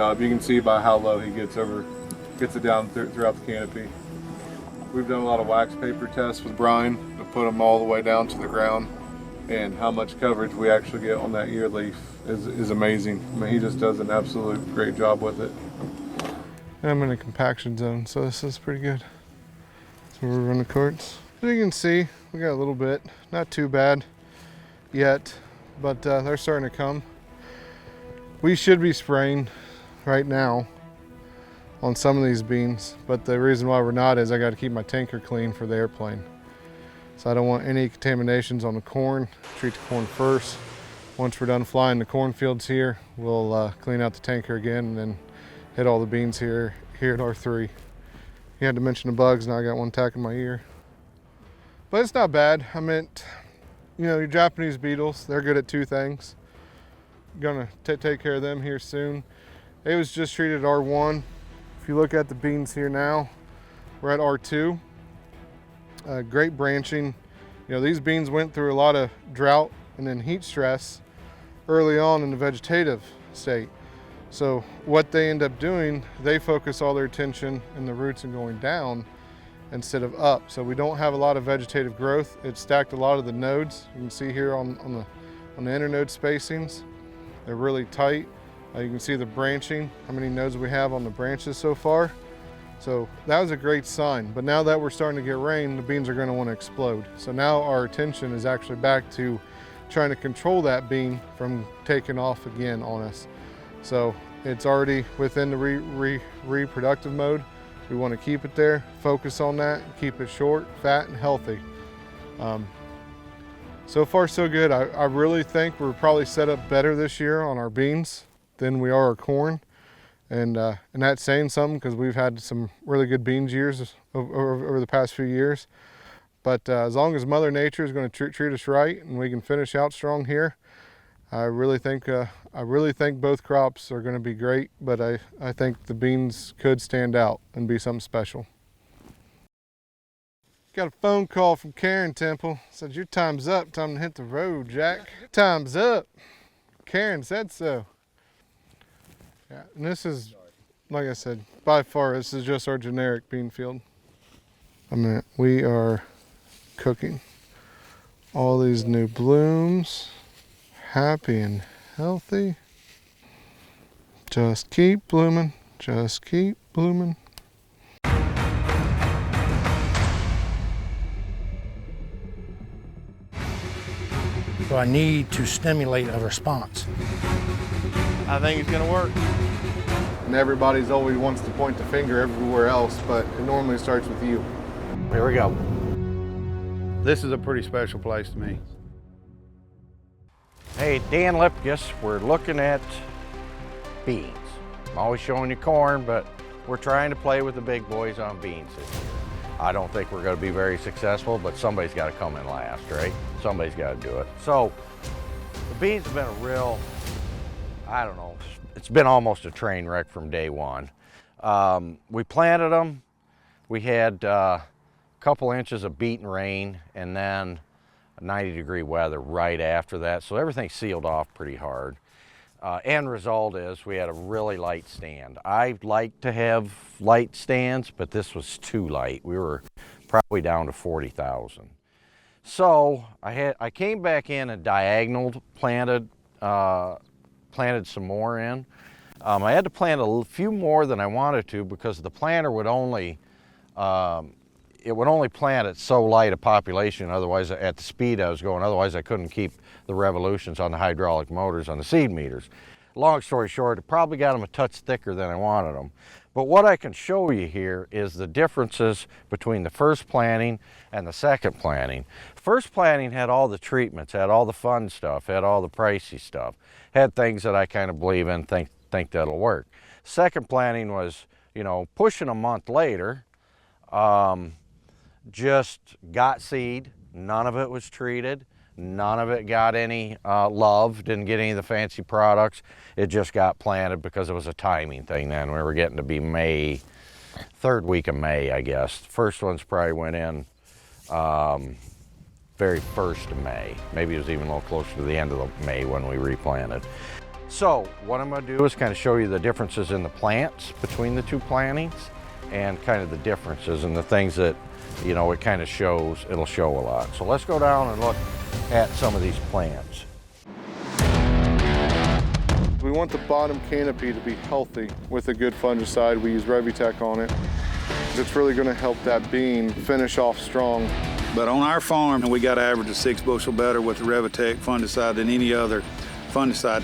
job. You can see by how low he gets it down throughout the canopy. We've done a lot of wax paper tests with Brian to put them all the way down to the ground, and how much coverage we actually get on that ear leaf is amazing. I mean, he just does an absolute great job with it. I'm in a compaction zone, so this is pretty good. So we're running quartz. As you can see, we got a little bit, not too bad yet, but they're starting to come. We should be spraying right now on some of these beans, but the reason why we're not is I got to keep my tanker clean for the airplane. So I don't want any contaminations on the corn. Treat the corn first. Once we're done flying the cornfields here, we'll clean out the tanker again and then hit all the beans here at R3. You had to mention the bugs, now I got one attacking my ear. But it's not bad. I meant, you know, your Japanese beetles, they're good at two things. Gonna take care of them here soon. It was just treated at R1. If you look at the beans here now, we're at R2. Great branching. You know, these beans went through a lot of drought and then heat stress early on in the vegetative state. So what they end up doing, they focus all their attention in the roots and going down instead of up. So we don't have a lot of vegetative growth. It stacked a lot of the nodes. You can see here on the internode spacings. They're really tight. You can see the branching, how many nodes we have on the branches so far. So that was a great sign. But now that we're starting to get rain, the beans are going to want to explode. So now our attention is actually back to trying to control that bean from taking off again on us. So it's already within the reproductive mode. We want to keep it there, focus on that, keep it short, fat, and healthy. So far so good. I really think we're probably set up better this year on our beans than we are our corn. And that's saying something because we've had some really good beans years over the past few years. But as long as Mother Nature is going to treat us right and we can finish out strong here, I really think both crops are going to be great, but I think the beans could stand out and be something special. Got a phone call from Karen Temple. Said your time's up, time to hit the road, Jack. Time's up. Karen said so. Yeah, and this is, like I said, by far this is just our generic bean field. I mean, we are cooking. All these new blooms, happy and healthy. Just keep blooming, just keep blooming. So I need to stimulate a response. I think it's gonna work. And everybody's always wants to point the finger everywhere else, but it normally starts with you. Here we go. This is a pretty special place to me. Hey, Dan Lipkus, we're looking at beans. I'm always showing you corn, but we're trying to play with the big boys on beans this year. I don't think we're gonna be very successful, but somebody's gotta come in last, right? Somebody's gotta do it. So, the beans have been a real, I don't know, it's been almost a train wreck from day one. We planted them, we had a couple inches of beaten rain, and then 90-degree weather right after that, so everything sealed off pretty hard. End result is we had a really light stand. I like to have light stands, but this was too light. We were probably down to 40,000. So I came back in and diagonal planted some more in. I had to plant a few more than I wanted to because the planter would only plant at so light a population, otherwise at the speed I was going, otherwise I couldn't keep the revolutions on the hydraulic motors on the seed meters. Long story short, it probably got them a touch thicker than I wanted them. But what I can show you here is the differences between the first planting and the second planting. First planting had all the treatments, had all the fun stuff, had all the pricey stuff, had things that I kind of believe in, think that'll work. Second planting was, you know, pushing a month later, just got seed, none of it was treated, none of it got any love, didn't get any of the fancy products. It just got planted because it was a timing thing then. We were getting to be May, third week of May, I guess. The first ones probably went in very first of May. Maybe it was even a little closer to the end of May when we replanted. So what I'm going to do is kind of show you the differences in the plants between the two plantings and kind of the differences and the things that, you know, it kind of shows, it'll show a lot. So let's go down and look at some of these plants. We want the bottom canopy to be healthy with a good fungicide. We use Revitec on it. It's really going to help that bean finish off strong. But on our farm, we got to average a 6 bushel better with the Revitec fungicide than any other fungicide.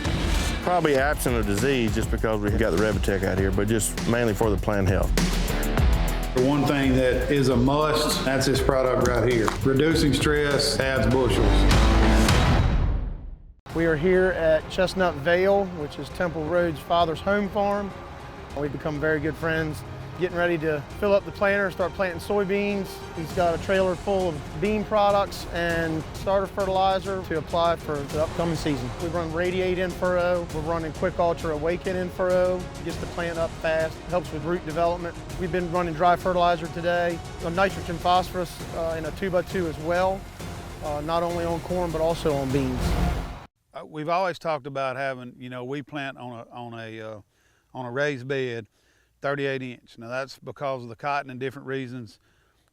Probably absent of disease just because we got the Revitec out here, but just mainly for the plant health. The one thing that is a must, that's this product right here. Reducing stress adds bushels. We are here at Chestnut Vale, which is Temple Road's father's home farm. We've become very good friends. Getting ready to fill up the planter and start planting soybeans. He's got a trailer full of bean products and starter fertilizer to apply for the upcoming season. We run Radiate in furrow. We're running Quick Ultra Awaken in furrow. Gets the plant up fast, helps with root development. We've been running dry fertilizer today, a nitrogen phosphorus in a 2x2 as well, not only on corn but also on beans. We've always talked about having, you know, we plant on a raised bed, 38 inch. Now that's because of the cotton and different reasons,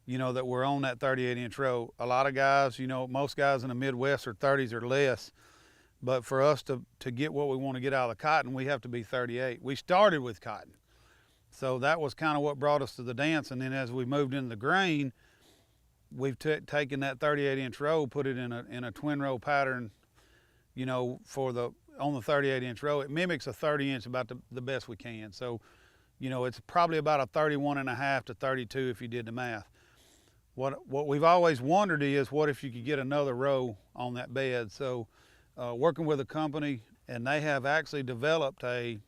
you know, that we're on that 38 inch row. A lot of guys, you know, most guys in the Midwest are 30s or less, but for us to get what we want to get out of the cotton, we have to be 38. We started with cotton. So that was kind of what brought us to the dance. And then as we moved into the grain, we've taken that 38 inch row, put it in a twin row pattern, you know, on the 38 inch row. It mimics a 30 inch about the best we can. So, you know, it's probably about a 31.5 to 32 if you did the math. What we've always wondered is, what if you could get another row on that bed? So working with a company, and they have actually developed a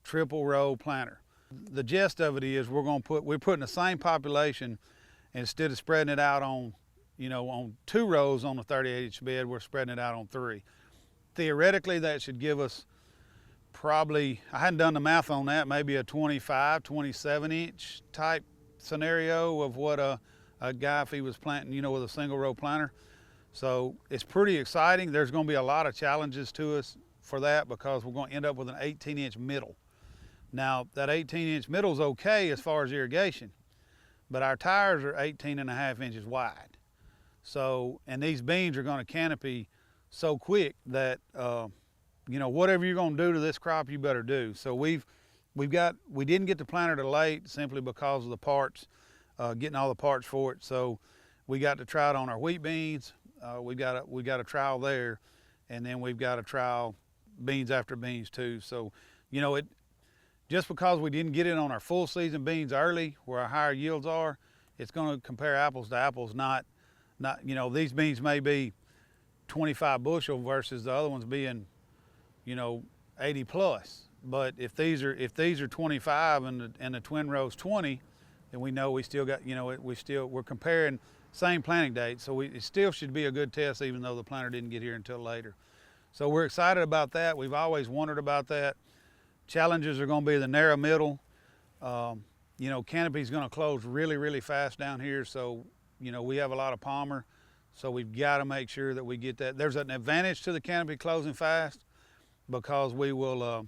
triple row planter. The gist of it is we're putting the same population, and instead of spreading it out on, you know, on 2 rows on the 38 inch bed, we're spreading it out on 3. Theoretically, that should give us probably, I hadn't done the math on that, maybe a 25, 27 inch type scenario of what a guy, if he was planting, you know, with a single row planter. So it's pretty exciting. There's going to be a lot of challenges to us for that because we're going to end up with an 18 inch middle. Now that 18 inch middle is okay as far as irrigation, but our tires are 18.5 inches wide. So, and these beans are going to canopy so quick that, you know, whatever you're going to do to this crop, you better do. So we didn't get the planter till late simply because of the parts, getting all the parts for it. So we got to try it on our wheat beans. We got a trial there, and then we've got a trial beans after beans too. So, you know, just because we didn't get it on our full season beans early, where our higher yields are, it's going to compare apples to apples. Not, you know, these beans may be 25 bushel versus the other ones being, you know, 80 plus. But if these are 25 and the twin row's 20, then we know we still got, you know, we're comparing same planting date. So it still should be a good test, even though the planter didn't get here until later. So we're excited about that. We've always wondered about that. Challenges are going to be the narrow middle. You know, canopy's going to close really, really fast down here. So, you know, we have a lot of palmer. So we've got to make sure that we get that. There's an advantage to the canopy closing fast because we will,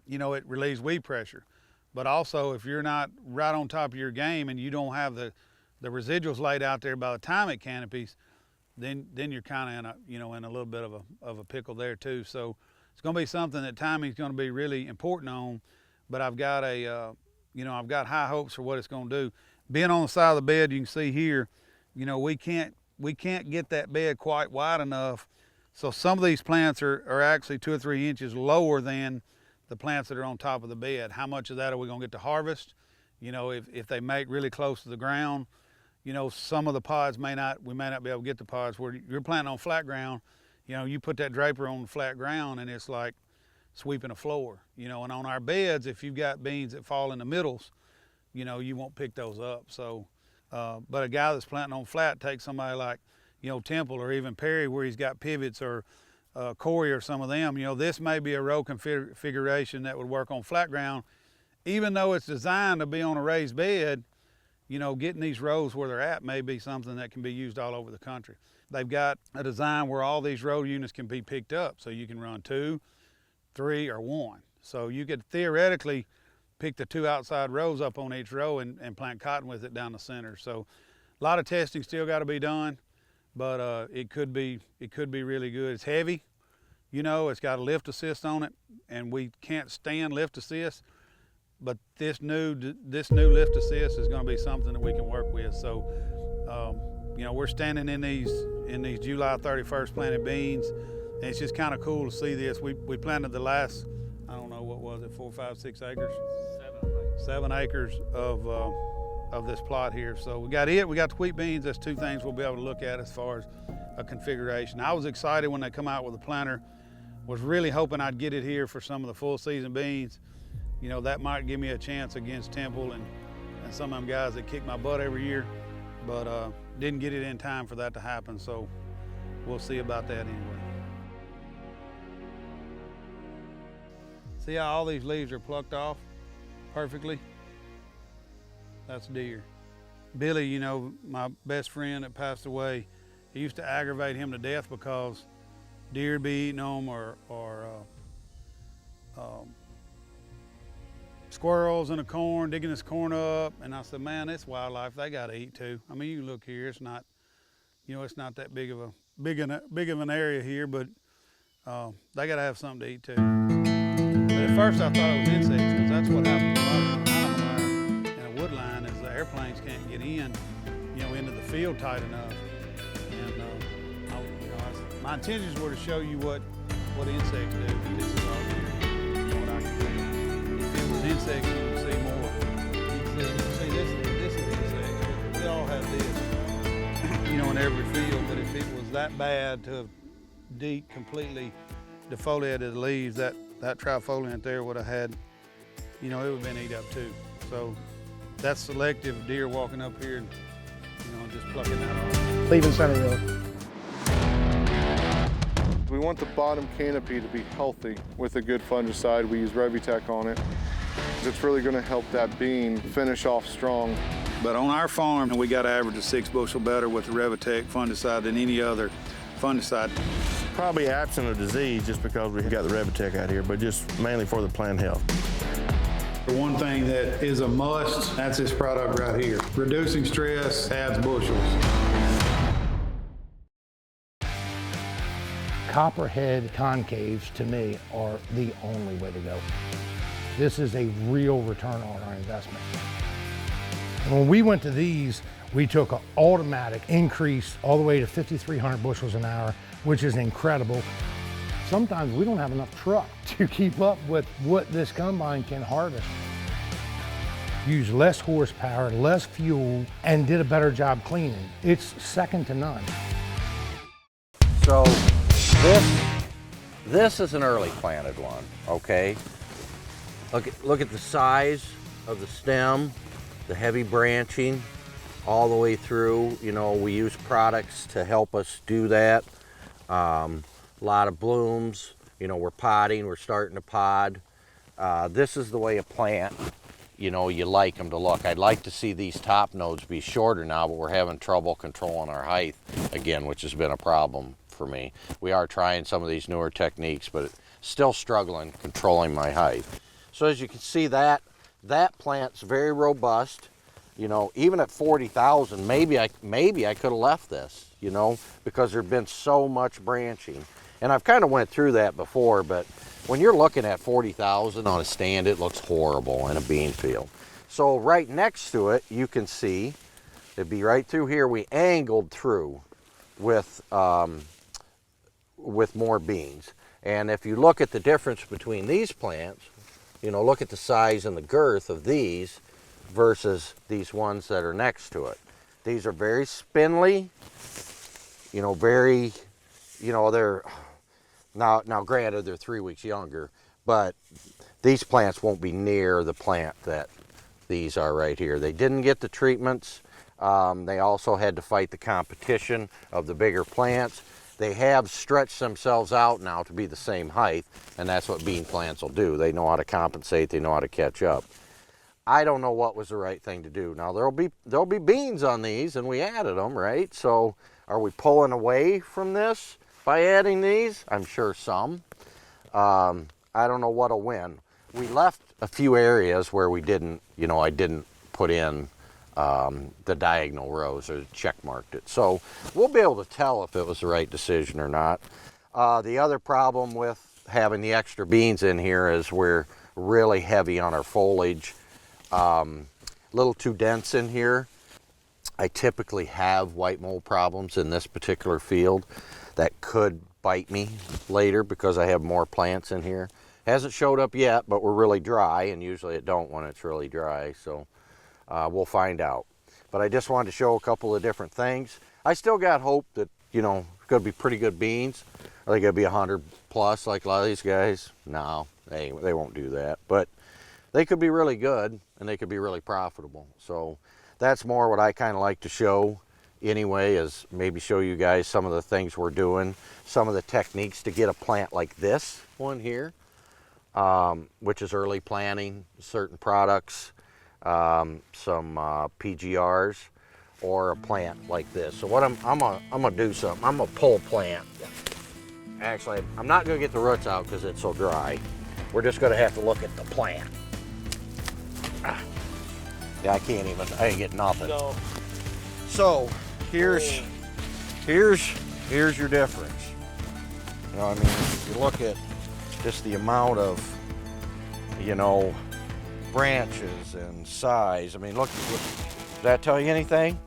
you know, it relieves weed pressure. But also, if you're not right on top of your game and you don't have the residuals laid out there by the time it canopies, then you're kind of in a, you know, in a little bit of a pickle there too. So it's going to be something that timing is going to be really important on. But I've got you know, I've got high hopes for what it's going to do. Being on the side of the bed, you can see here, you know, we can't get that bed quite wide enough. So some of these plants are actually 2 or 3 inches lower than the plants that are on top of the bed. How much of that are we going to get to harvest? You know, if they make really close to the ground, you know, some of the pods we may not be able to get the pods. Where you're planting on flat ground, you know, you put that draper on the flat ground and it's like sweeping a floor, you know. And on our beds, if you've got beans that fall in the middles, you know, you won't pick those up. So, but a guy that's planting on flat takes somebody like, you know, Temple or even Perry, where he's got pivots, or Corey or some of them, you know, this may be a row configuration that would work on flat ground. Even though it's designed to be on a raised bed, you know, getting these rows where they're at may be something that can be used all over the country. They've got a design where all these row units can be picked up. So you can run 2, 3 or 1. So you could theoretically pick the 2 outside rows up on each row and plant cotton with it down the center. So a lot of testing still got to be done, but it could be really good. It's heavy, you know, it's got a lift assist on it, and we can't stand lift assist, but this new lift assist is going to be something that we can work with. So you know, we're standing in these July 31st planted beans, and it's just kind of cool to see this. We planted the last, I don't know, what was it, 4, 5, 6 acres? 7 acres of this plot here. So we got the wheat beans. That's 2 things we'll be able to look at as far as a configuration. I was excited when they come out with a planter. Was really hoping I'd get it here for some of the full season beans. You know, that might give me a chance against Temple and some of them guys that kick my butt every year, but didn't get it in time for that to happen. So we'll see about that anyway. See how all these leaves are plucked off perfectly? That's deer. Billy, you know, my best friend that passed away, it used to aggravate him to death because deer would be eating them or squirrels in the corn, digging this corn up. And I said, man, it's wildlife, they gotta eat too. I mean, you look here, it's not, you know, it's not that big of an area here, but they gotta have something to eat too. But at first I thought it was insects, because that's what happens a lot of the time in a wood line is the airplanes can't get in, you know, into the field tight enough. And you know, my intentions were to show you what insects do, but this is all here. You know what I can do. If it was insects, you would see more. You see this is insects. We all have this, you know, in every field. But if it was that bad to have completely defoliated the leaves, that trifoliant there would have had, you know, it would have been eat up too. So that's selective deer walking up here and, you know, just plucking that off. Leaving center row. We want the bottom canopy to be healthy with a good fungicide. We use Replanting on it. It's really going to help that bean finish off strong. But on our farm, we got to average a 6 bushel better with the Replanting fungicide than any other fungicide. Probably absent of disease just because we got the Replanting out here, but just mainly for the plant health. The one thing that is a must, that's this product right here. Reducing stress adds bushels. Copperhead concaves, to me, are the only way to go. This is a real return on our investment. And when we went to these, we took an automatic increase all the way to 5,300 bushels an hour, which is incredible. Sometimes we don't have enough truck to keep up with what this combine can harvest. Used less horsepower, less fuel, and did a better job cleaning. It's second to none. So this is an early planted one, okay? Look at the size of the stem, the heavy branching all the way through. You know, we use products to help us do that. A lot of blooms, you know, we're potting, we're starting to pod. This is the way a plant, you know, you like them to look. I'd like to see these top nodes be shorter now, but we're having trouble controlling our height again, which has been a problem for me. We are trying some of these newer techniques, but still struggling controlling my height. So as you can see, that plant's very robust. You know, even at 40,000, maybe I could have left this, you know, because there'd been so much branching. And I've kind of went through that before, but when you're looking at 40,000 on a stand, it looks horrible in a bean field. So right next to it, you can see, it'd be right through here, we angled through with more beans. And if you look at the difference between these plants, you know, look at the size and the girth of these versus these ones that are next to it. These are very spindly, you know, very, you know, they're, now granted they're 3 weeks younger, but these plants won't be near the plant that these are right here. They didn't get the treatments. They also had to fight the competition of the bigger plants. They have stretched themselves out now to be the same height, and that's what bean plants will do. They know how to compensate, they know how to catch up. I don't know what was the right thing to do. Now there'll be beans on these, and we added them, right? So are we pulling away from this by adding these? I'm sure some. I I don't know what'll win. We left a few areas where we didn't, you know, I didn't put in the diagonal rows or check marked it. So we'll be able to tell if it was the right decision or not. The other problem with having the extra beans in here is we're really heavy on our foliage. A little too dense in here. I typically have white mold problems in this particular field that could bite me later because I have more plants in here. Hasn't showed up yet, but we're really dry, and usually it don't when it's really dry, so we'll find out. But I just wanted to show a couple of different things. I still got hope that, you know, it's gonna be pretty good beans. Are they gonna be 100 plus like a lot of these guys? No, they won't do that, but they could be really good and they could be really profitable. So that's more what I kind of like to show anyway, is maybe show you guys some of the things we're doing, some of the techniques to get a plant like this one here, which is early planting, certain products, some PGRs, or a plant like this. So what I'm gonna do something. I'm gonna pull a plant. Actually, I'm not gonna get the roots out because it's so dry. We're just gonna have to look at the plant. Yeah, I ain't getting nothing. No. So here's your difference. You know what I mean? If you look at just the amount of, you know, branches and size. I mean, look, does that tell you anything?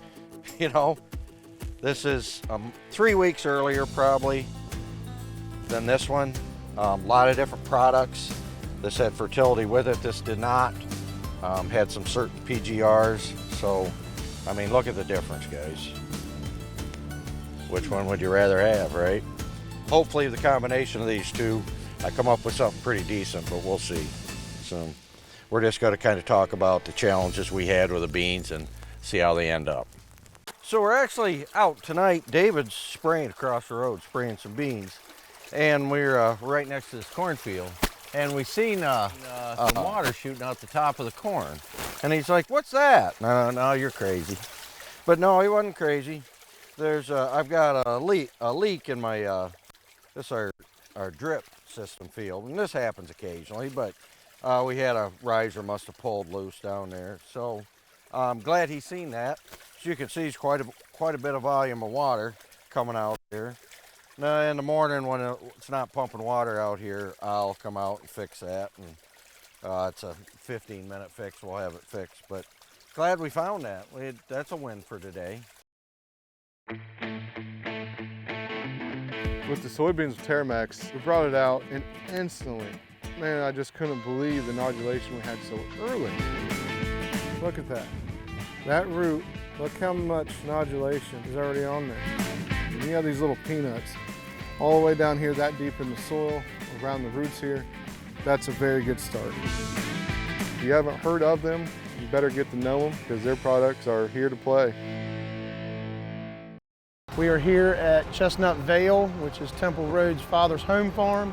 You know, this is 3 weeks earlier probably than this one. A lot of different products. This had fertility with it, this did not. Had some certain PGRs. So, I mean, look at the difference, guys. Which one would you rather have, right? Hopefully the combination of these two, I come up with something pretty decent, but we'll see. So we're just going to kind of talk about the challenges we had with the beans and see how they end up. So we're actually out tonight. David's spraying across the road, spraying some beans. And we're right next to this cornfield. And we seen some water shooting out the top of the corn. And he's like, what's that? No, you're crazy. But no, he wasn't crazy. There's, I've got a leak in my, this is our drip system field. And this happens occasionally, but we had a riser must have pulled loose down there. So I'm glad he's seen that. As you can see, it's quite a bit of volume of water coming out here. Now in the morning when it's not pumping water out here, I'll come out and fix that. And it's a 15-minute fix, we'll have it fixed. But glad we found that. That's a win for today. With the soybeans with Terramax, we brought it out and instantly, man, I just couldn't believe the nodulation we had so early. Look at that. That root, look how much nodulation is already on there. And you have these little peanuts all the way down here that deep in the soil, around the roots here. That's a very good start. If you haven't heard of them, you better get to know them because their products are here to play. We are here at Chestnut Vale, which is Temple Road's father's home farm.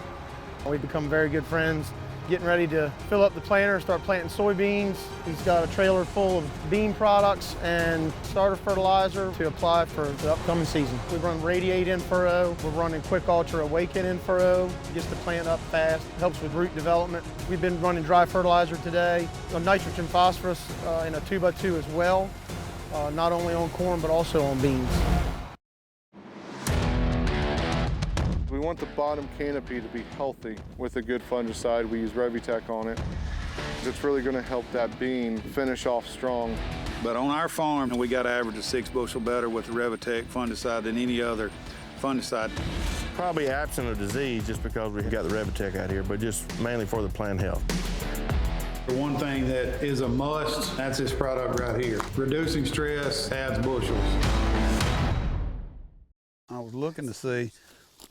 We've become very good friends, getting ready to fill up the planter, start planting soybeans. He's got a trailer full of bean products and starter fertilizer to apply for the upcoming season. We run Radiate in furrow. We're running Quick Ultra Awaken in furrow. Gets the plant up fast, helps with root development. We've been running dry fertilizer today, a nitrogen phosphorus in a 2x2 as well, not only on corn but also on beans. We want the bottom canopy to be healthy with a good fungicide. We use Replanting on it. It's really going to help that bean finish off strong. But on our farm, we got to average a 6 bushel better with the Replanting fungicide than any other fungicide. Probably absent of disease just because we've got the Replanting out here, but just mainly for the plant health. The one thing that is a must, that's this product right here. Reducing stress adds bushels. I was looking to see,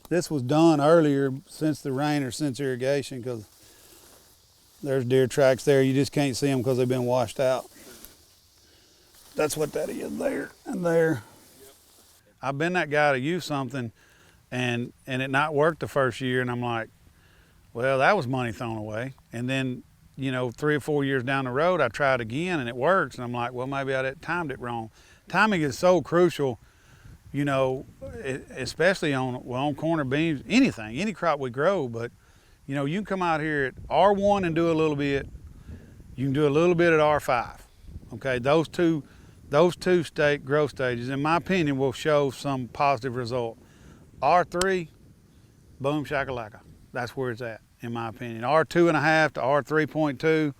this was done earlier since the rain or since irrigation, because there's deer tracks there. You just can't see them because they've been washed out. That's what that is there and there. I've been that guy to use something and it not worked the first year, and I'm like, well, that was money thrown away. And then, you know, 3 or 4 years down the road, I tried again and it works. And I'm like, well, maybe I timed it wrong. Timing is so crucial. You know, especially on corn or beans, anything, any crop we grow, but, You know, you can come out here at R1 and do a little bit. You can do a little bit at R5. Okay, those two growth stages, in my opinion, will show some positive result. R3, boom shakalaka. That's where it's at, in my opinion. R2.5 to R3.2,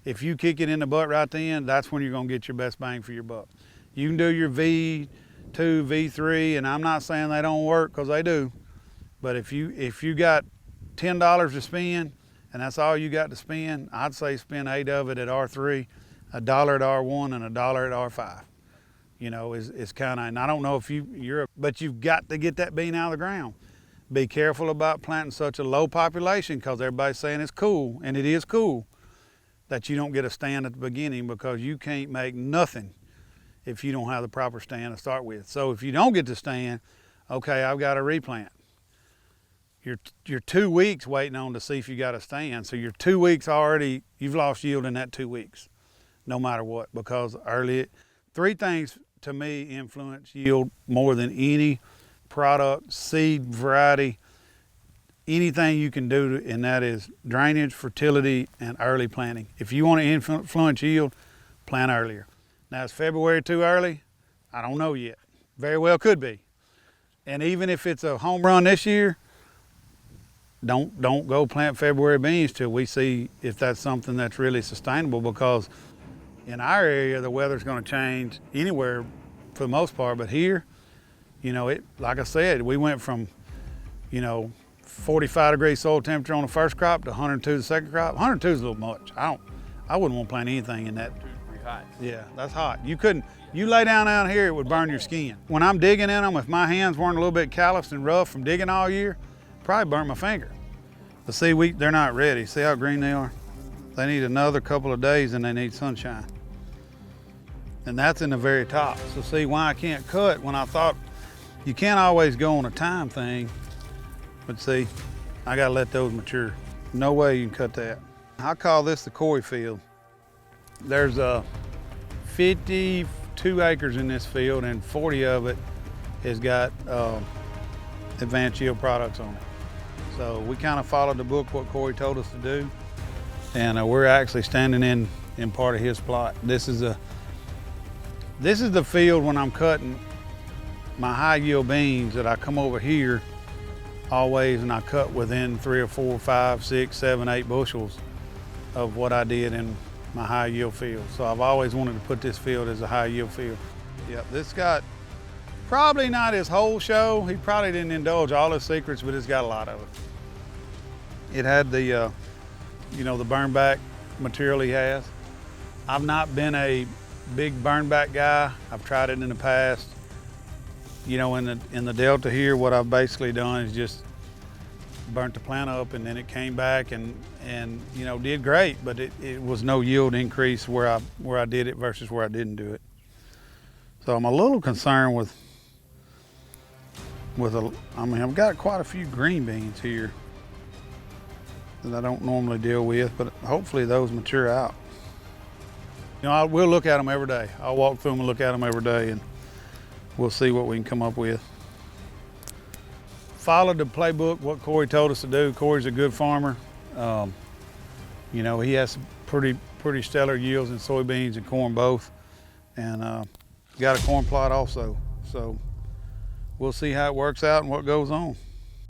if you kick it in the butt right then, that's when you're gonna get your best bang for your buck. You can do your V2, V3, and I'm not saying they don't work, because they do. But if you got $10 to spend, and that's all you got to spend, I'd say spend 8 of it at R3, $1 at R1, and $1 at R5. You know, is kind of, and I don't know if but you've got to get that bean out of the ground. Be careful about planting such a low population, because everybody's saying it's cool, and it is cool, that you don't get a stand at the beginning, because you can't make nothing if you don't have the proper stand to start with. So if you don't get the stand, okay, I've got to replant. You're 2 weeks waiting on to see if you got a stand. So you're 2 weeks already, you've lost yield in that 2 weeks, no matter what, because three things to me influence yield more than any product, seed, variety, anything you can do, and that is drainage, fertility, and early planting. If you want to influence yield, plant earlier. Now, is February too early? I don't know yet. Very well could be. And even if it's a home run this year, don't go plant February beans till we see if that's something that's really sustainable, because in our area, the weather's gonna change anywhere for the most part, but here, you know, like I said, we went from, you know, 45 degree soil temperature on the first crop to 102 the second crop. 102 is a little much. I wouldn't want to plant anything in that. Pretty hot. Yeah, that's hot. You lay down here, it would burn your skin. When I'm digging in them, if my hands weren't a little bit calloused and rough from digging all year, probably burn my finger. But see, they're not ready. See how green they are? They need another couple of days and they need sunshine. And that's in the very top. So see why I can't cut when I thought you can't always go on a time thing, but see, I gotta let those mature. No way you can cut that. I call this the Corey field. There's 52 acres in this field, and 40 of it has got advanced yield products on it. So we kind of followed the book, what Corey told us to do, and we're actually standing in part of his plot. This is the field when I'm cutting my high yield beans that I come over here always, and I cut within 3 or 4, 5, 6, 7, 8 bushels of what I did in my high yield field. So I've always wanted to put this field as a high yield field. Yep, this got probably not his whole show. He probably didn't indulge all his secrets, but it's got a lot of it. It had the, you know, the burn back material he has. I've not been a big burn back guy. I've tried it in the past. You know, in the Delta here, what I've basically done is just burnt the plant up, and then it came back and you know, did great, but it was no yield increase where I did it versus where I didn't do it. So I'm a little concerned with I mean, I've got quite a few green beans here that I don't normally deal with, but hopefully those mature out. You know, we'll look at them every day. I'll walk through them and look at them every day, and we'll see what we can come up with. Followed the playbook, what Corey told us to do. Corey's a good farmer. You know, he has some pretty stellar yields in soybeans and corn both, and got a corn plot also. So we'll see how it works out and what goes on.